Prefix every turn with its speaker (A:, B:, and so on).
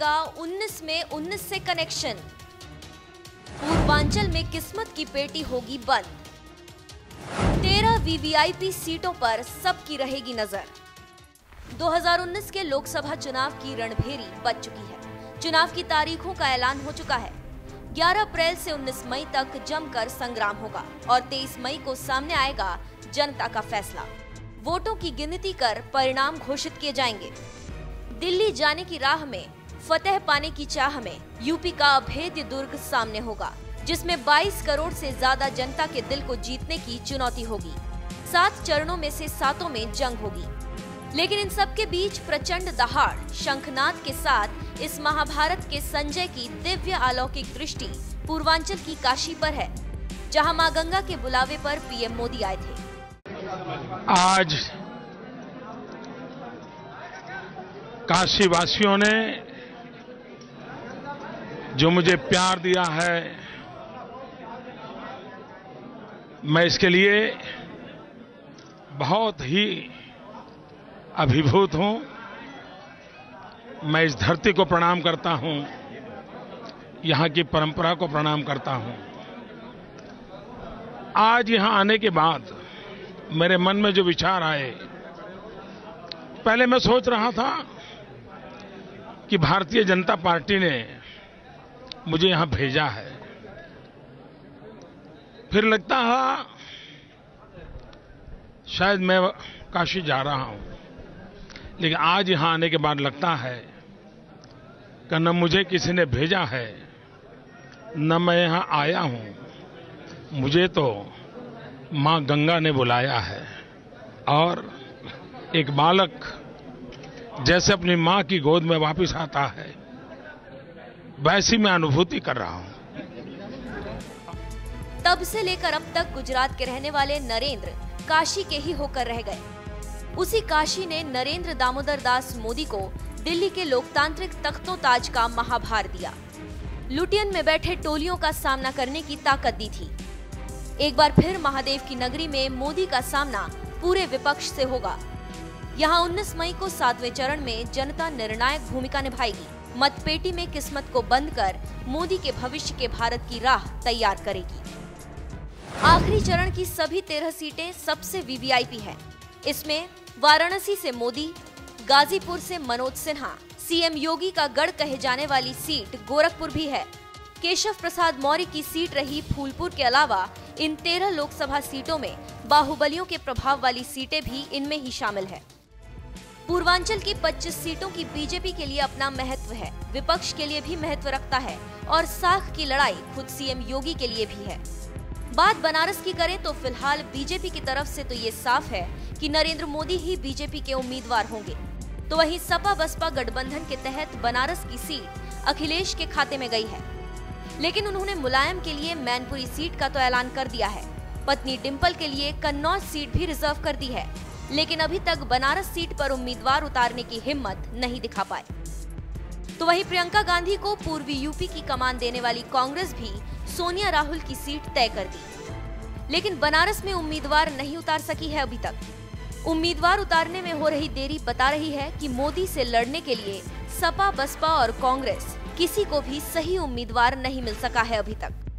A: का 19 में 19 से कनेक्शन। पूर्वांचल में किस्मत की पेटी होगी बंद। 13 वीवीआईपी सीटों पर सबकी रहेगी नजर। 2019 के लोकसभा चुनाव की रणभेरी बज चुकी है। चुनाव की तारीखों का ऐलान हो चुका है। 11 अप्रैल से 19 मई तक जमकर संग्राम होगा और 23 मई को सामने आएगा जनता का फैसला। वोटों की गिनती कर परिणाम घोषित किए जाएंगे। दिल्ली जाने की राह में फतेह पाने की चाह में यूपी का अभेद्य दुर्ग सामने होगा, जिसमें 22 करोड़ से ज्यादा जनता के दिल को जीतने की चुनौती होगी। 7 चरणों में से 7 में जंग होगी, लेकिन इन सब के बीच प्रचंड दहाड़ शंखनाद के साथ इस महाभारत के संजय की दिव्य अलौकिक दृष्टि पूर्वांचल की काशी पर है, जहां मां गंगा के बुलावे पर पीएम मोदी आए थे।
B: आज काशी वासियों ने जो मुझे प्यार दिया है, मैं इसके लिए बहुत ही अभिभूत हूं। मैं इस धरती को प्रणाम करता हूं, यहां की परंपरा को प्रणाम करता हूं। आज यहां आने के बाद मेरे मन में जो विचार आए, पहले मैं सोच रहा था कि भारतीय जनता पार्टी ने मुझे यहां भेजा है। फिर लगता है शायद मैं काशी जा रहा हूं, लेकिन आज यहां आने के बाद लगता है कि न मुझे किसी ने भेजा है, न मैं यहां आया हूं। मुझे तो मां गंगा ने बुलाया है और एक बालक जैसे अपनी मां की गोद में वापस आता है, वैसी मैं अनुभूति कर रहा हूं।
A: तब से लेकर अब तक गुजरात के रहने वाले नरेंद्र काशी के ही होकर रह गए। उसी काशी ने नरेंद्र दामोदर दास मोदी को दिल्ली के लोकतांत्रिक तख्तों ताज का महाभार दिया। लुटियन में बैठे टोलियों का सामना करने की ताकत दी थी। एक बार फिर महादेव की नगरी में मोदी का सामना पूरे विपक्ष से होगा। यहाँ 19 मई को 7वें चरण में जनता निर्णायक भूमिका निभाएगी। मतपेटी में किस्मत को बंद कर मोदी के भविष्य के भारत की राह तैयार करेगी। आखिरी चरण की सभी 13 सीटें सबसे वीवीआईपी हैं। इसमें वाराणसी से मोदी, गाजीपुर से मनोज सिन्हा, सीएम योगी का गढ़ कहे जाने वाली सीट गोरखपुर भी है। केशव प्रसाद मौर्य की सीट रही फूलपुर के अलावा इन 13 लोकसभा सीटों में बाहुबलियों के प्रभाव वाली सीटें भी इनमें ही शामिल है। पूर्वांचल की 25 सीटों की बीजेपी के लिए अपना महत्व है, विपक्ष के लिए भी महत्व रखता है और साख की लड़ाई खुद सीएम योगी के लिए भी है। बात बनारस की करें तो फिलहाल बीजेपी की तरफ से तो ये साफ है कि नरेंद्र मोदी ही बीजेपी के उम्मीदवार होंगे। तो वहीं सपा बसपा गठबंधन के तहत बनारस की सीट अखिलेश के खाते में गई है, लेकिन उन्होंने मुलायम के लिए मैनपुरी सीट का तो ऐलान कर दिया है। पत्नी डिंपल के लिए कन्नौज सीट भी रिजर्व कर दी है, लेकिन अभी तक बनारस सीट पर उम्मीदवार उतारने की हिम्मत नहीं दिखा पाए। तो वहीं प्रियंका गांधी को पूर्वी यूपी की कमान देने वाली कांग्रेस भी सोनिया राहुल की सीट तय कर दी, लेकिन बनारस में उम्मीदवार नहीं उतार सकी है अभी तक। उम्मीदवार उतारने में हो रही देरी बता रही है कि मोदी से लड़ने के लिए सपा बसपा और कांग्रेस किसी को भी सही उम्मीदवार नहीं मिल सका है अभी तक।